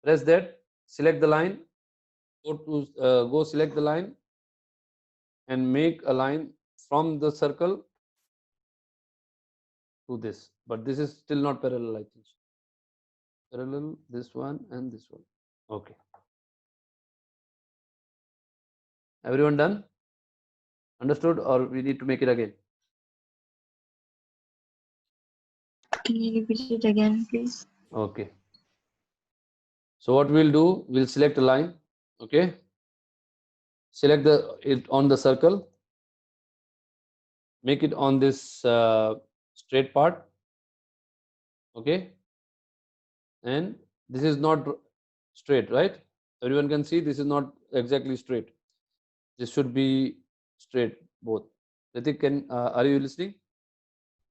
Press that, select the line, go select the line and make a line from the circle to this. But this is still not parallel, I think. Parallel, this one and this one. Okay. Everyone done? Understood, or we need to make it again? Can you repeat it again, please? Okay. So what we'll do, we'll select a line. Okay. Select it on the circle. Make it on this straight part. Okay. And this is not straight, right? Everyone can see this is not exactly straight. This should be straight both. Ritik, are you listening?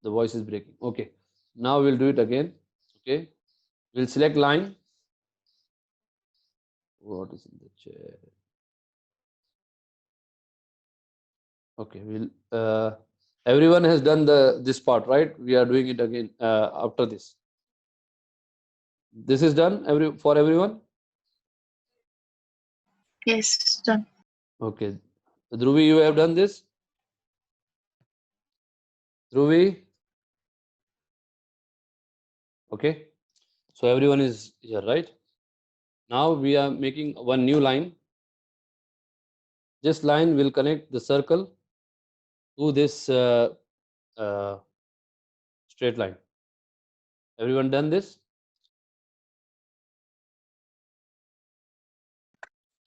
The voice is breaking. Okay. Now we'll do it again. Okay. We'll select line. What is in the chat? Okay. Everyone has done this part, right? We are doing it again after this. This is done for everyone. Yes, it's done. Okay. Dhruvi, you have done this. Dhruvi. Okay. So everyone is here, right? Now we are making one new line. This line will connect the circle to this straight line. Everyone done this?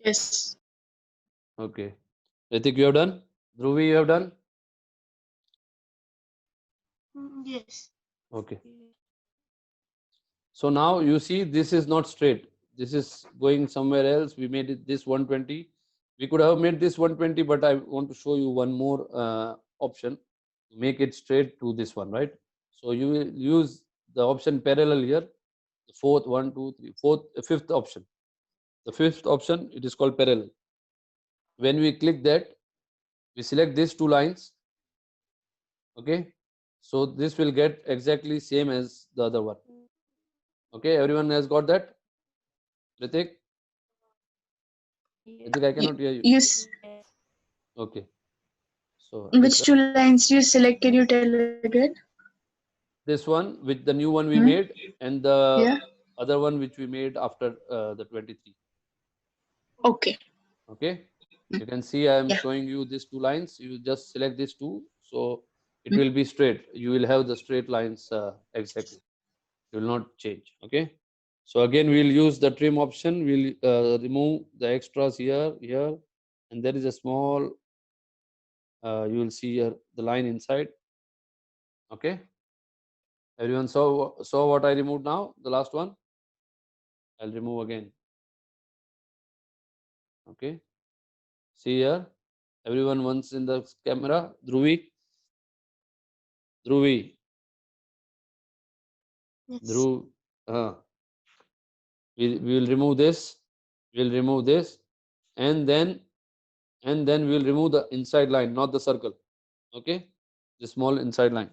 Yes. Okay. Ritik, you have done? Dhruvi, you have done? Yes. Okay. So now you see this is not straight. This is going somewhere else. We made it this 120. We could have made this 120, but I want to show you one more option to make it straight to this one, right? So you will use the option parallel here. The fifth option. The fifth option, it is called parallel. When we click that, we select these two lines. Okay. So this will get exactly same as the other one. Okay. Everyone has got that? Ritik? Ritik, I cannot hear you. Yes. Okay. So Which two lines do you select? Can you tell again? this one with the new one we Hmm? made, and the Yeah. other one which we made after the 23. Okay. Okay, Mm. you can see I am Yeah. showing you these two lines. You just select these two, so it Mm. will be straight. You will have the straight lines exactly. It will not change. Okay, so again we'll use the trim option. We'll remove the extras here, and there is a small you will see here the line inside. Okay, everyone saw what I removed now, the last one. I'll remove again. Okay, see here, everyone once in the camera. Dhruvi, Yes. Dhruv, we will remove this, and then we'll remove the inside line, not the circle. Okay, the small inside line,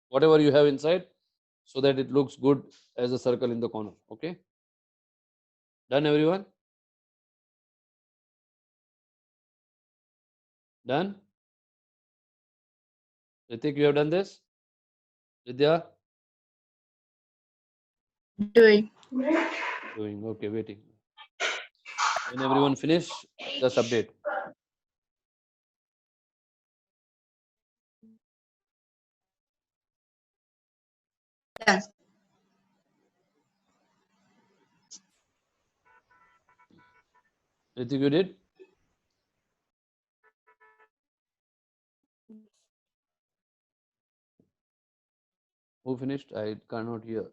whatever you have inside, so that it looks good as a circle in the corner. Okay, done everyone? Done? Ritik, you have done this? Vidya? Doing. Doing. Okay, waiting. When everyone finish, just update. Done. Ritik, you did? Who finished? I cannot hear.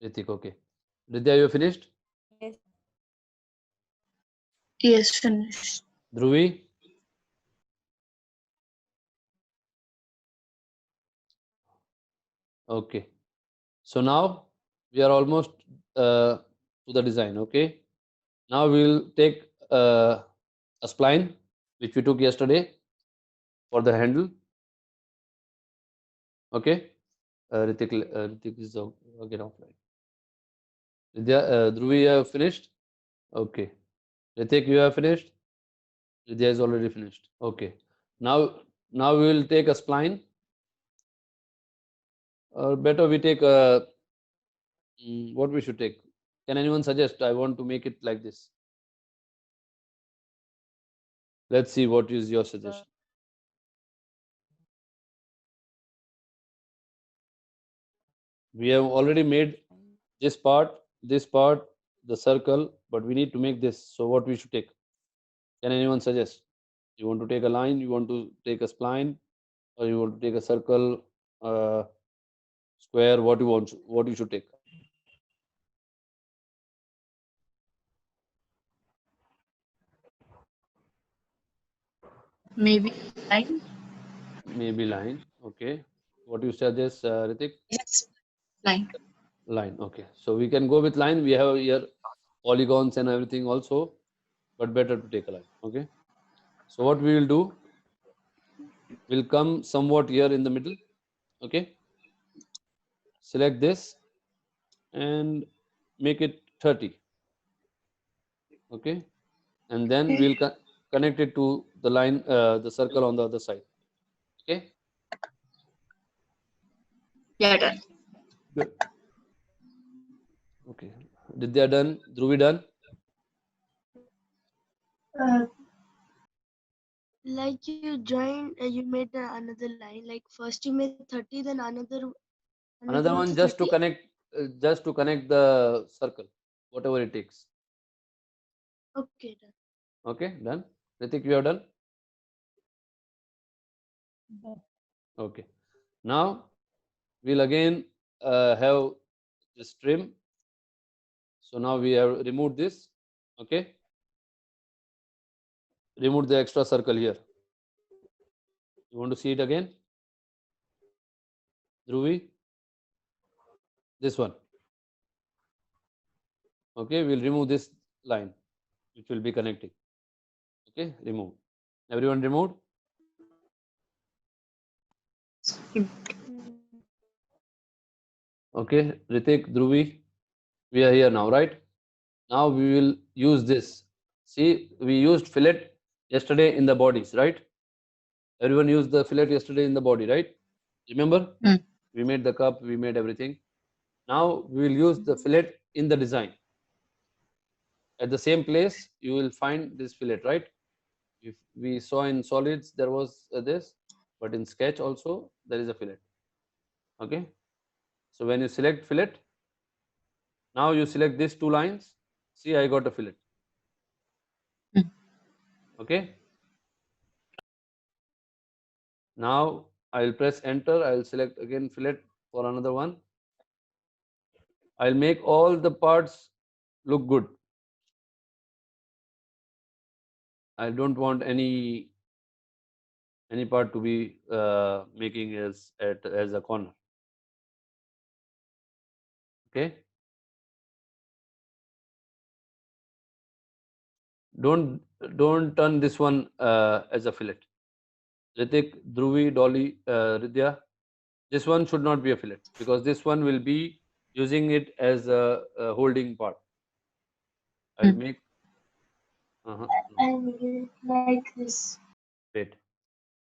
Ritik, okay. Vidya, you finished? Yes. Yes, finished. Dhruvi? Okay. So now we are almost to the design. Okay. Now we will take a spline which we took yesterday for the handle. Okay. Ritik is again offline. Vidya, Dhruvi, you have finished? Okay. Ritik, you have finished? Vidya is already finished. Okay. Now we will take a spline. Or better we take a, what we should take? Can anyone suggest? I want to make it like this. Let's see what is your suggestion. We have already made this part, the circle, but we need to make this. So what we should take? Can anyone suggest? You want to take a line, you want to take a spline, or you want to take a circle, square, what you want, what you should take? Maybe line. Maybe line. Okay. What you suggest, Ritik? Yes. Line. Line. Okay. So we can go with line. We have here polygons and everything also, but better to take a line. Okay. So what we will do, we'll come somewhat here in the middle. Okay. Select this and make it 30. Okay. And then we'll connect it to the line, the circle on the other side. Okay. Yeah, done. Good. Okay. Vidya done. Dhruvi done. Like you joined, you made another line. Like first you made 30, then another Another one one to just 30. to connect the circle, whatever it takes. Okay, done. Okay, done. Ritik, you have done. Done. Okay. Now we'll again have this trim. So now we have removed this. Okay. Remove the extra circle here. You want to see it again? Dhruvi? This one. Okay, we'll remove this line which will be connecting. Okay, remove. Everyone removed? Okay, Ritik, Dhruvi, we are here now, right? Now we will use this. See, we used fillet yesterday in the bodies, right? Everyone used the fillet yesterday in the body, right? Remember? Mm. We made the cup, we made everything. Now we will use the fillet in the design. At the same place, you will find this fillet, right? If we saw in solids, there was this, but in sketch also, there is a fillet. Okay. So when you select fillet, now you select these two lines. See, I got a fillet. Mm. Okay. Now I will press enter. I will select again fillet for another one. I'll make all the parts look good. I don't want any part to be making as a corner. Okay. Don't turn this one as a fillet. Ritik, Dhruvi, Dolly, Ridya, this one should not be a fillet because this one will be using it as a holding part. I'll Mm. make. No, I make it like this. wait.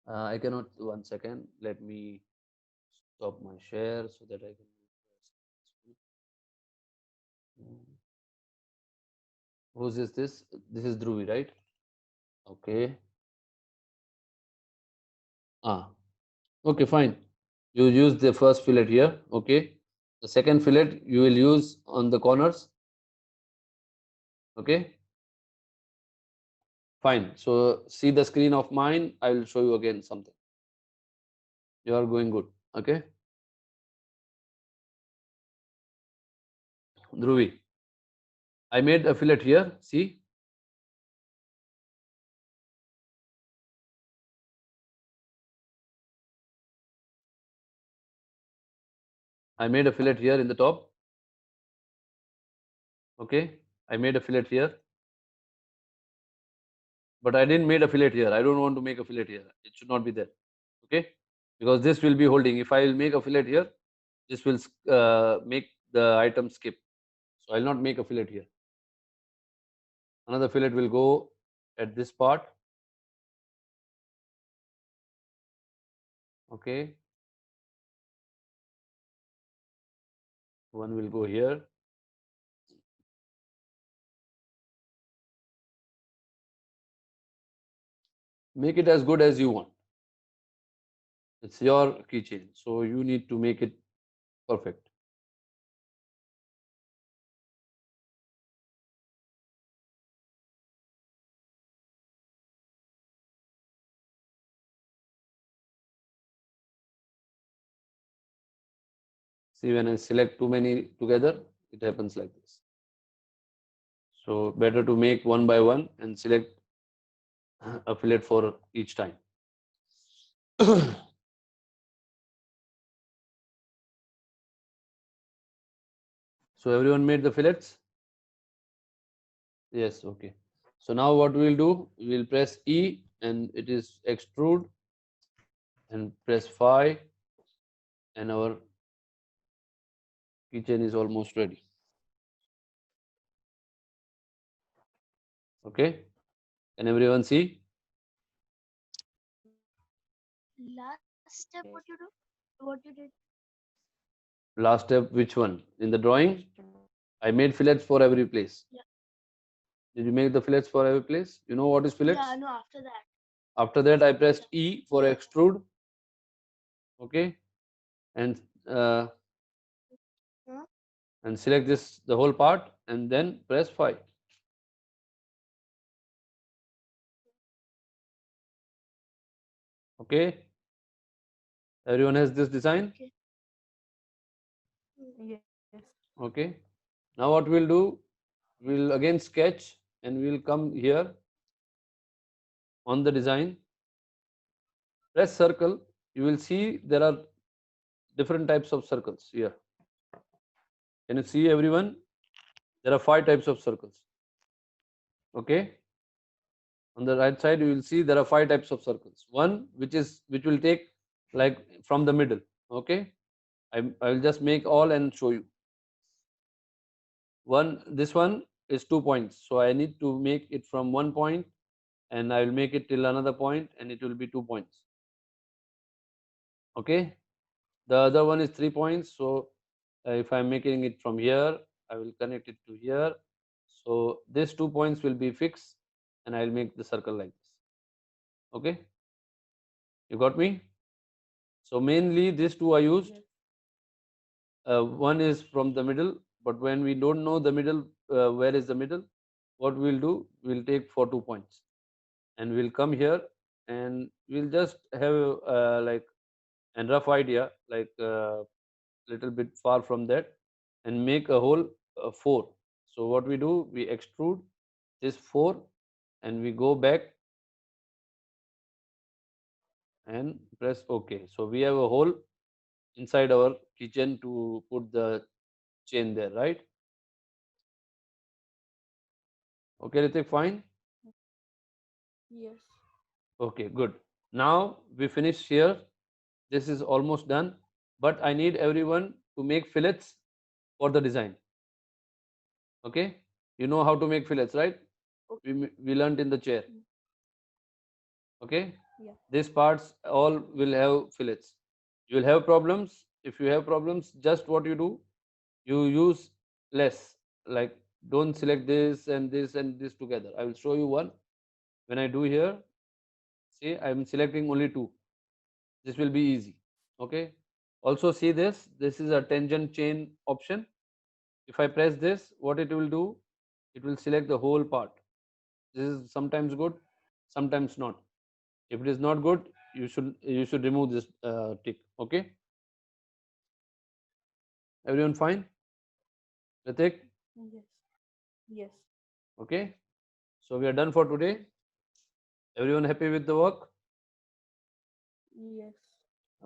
I cannot. One second. Let me stop my share so that I can. Whose is this? This is Dhruvi, right? Okay. Okay, fine. You use the first fillet here. Okay. The second fillet you will use on the corners. Okay. Fine. So see the screen of mine. I will show you again something. You are going good. Okay. Dhruvi, I made a fillet here. See. I made a fillet here in the top. Okay. I made a fillet here. But I didn't make a fillet here. I don't want to make a fillet here. It should not be there. Okay. Because this will be holding. If I will make a fillet here, this will make the item skip. So I'll not make a fillet here. Another fillet will go at this part. Okay. One will go here. Make it as good as you want. It's your keychain. So you need to make it perfect. See, when I select too many together, it happens like this. So better to make one by one and select a fillet for each time. So everyone made the fillets? Yes, okay. So now what we will do, we will press E and it is extrude and press phi and our keychain is almost ready. Okay. Can everyone see? Last step, what you do? What you did? Last step, which one? In the drawing, I made fillets for every place. Yeah. Did you make the fillets for every place? You know what is fillets? Yeah, no, after that. After that, I pressed E for extrude. Okay. And Huh? and select this the whole part and then press phi. Okay. Everyone has this design? Okay. Yes. Okay. Now what we'll do, we'll again sketch and we'll come here on the design. Press circle. You will see there are different types of circles here. Can you see everyone? There are 5 types of circles. Okay. On the right side, you will see there are 5 types of circles. One which will take like from the middle. Okay. I will just make all and show you. This one is 2 points. So I need to make it from 1 point and I will make it till another point and it will be 2 points. Okay. The other one is 3 points. So if I'm making it from here, I will connect it to here. So these 2 points will be fixed, and I'll make the circle like this. Okay. You got me? So mainly these two are used. Yes. One is from the middle, but when we don't know the middle, where is the middle, what we'll do, we'll take for 2 points, and we'll come here, and we'll just have like a rough idea, like little bit far from that, and make a hole 4. So what we do, we extrude this 4, and we go back and press OK. So we have a hole inside our kitchen to put the chain there, right? Okay, Ritik, fine. Yes. Okay, good. Now we finish here. This is almost done, but I need everyone to make fillets for the design. Okay, you know how to make fillets, right? We learned in the chair. Okay. Yeah. These parts all will have fillets. You will have problems. If you have problems, just what you do, you use less. Like, don't select this and this and this together. I will show you one. When I do here, see, I am selecting only 2. This will be easy. Okay. Also see this. This is a tangent chain option. If I press this, what it will do, it will select the whole part. This is sometimes good, sometimes not. If it is not good, you should remove this tick. Okay. Everyone fine? Ritik? Yes. Yes. Okay. So we are done for today. Everyone happy with the work? Yes.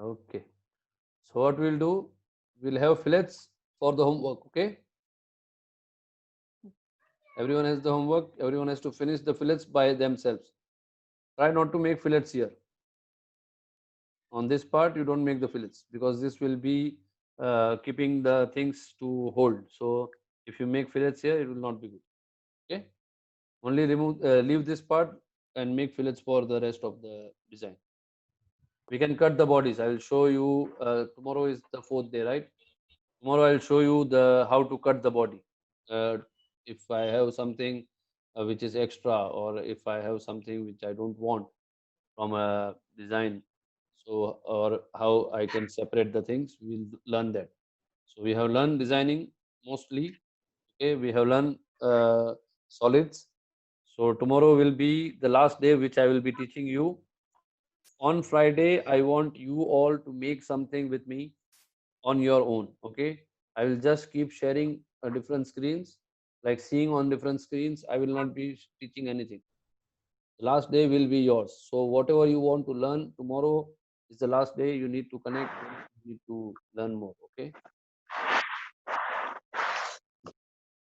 Okay. So what we'll do, we'll have fillets for the homework. Okay. Everyone has the homework. Everyone has to finish the fillets by themselves. Try not to make fillets here. On this part, you don't make the fillets, because this will be keeping the things to hold. So if you make fillets here, it will not be good. Okay. Only leave this part and make fillets for the rest of the design. We can cut the bodies. I will show you. Tomorrow is the 4th day, right? Tomorrow I'll show you the how to cut the body. If I have something which is extra, or if I have something which I don't want from a design, so, or how I can separate the things, we'll learn that. So we have learned designing mostly. Okay, we have learned solids. So tomorrow will be the last day which I will be teaching you. On Friday, I want you all to make something with me on your own. Okay, I will just keep sharing different screens, like seeing on different screens. I will not be teaching anything. The last day will be yours. So whatever you want to learn tomorrow is the last day. You need to connect, you need to learn more. Okay.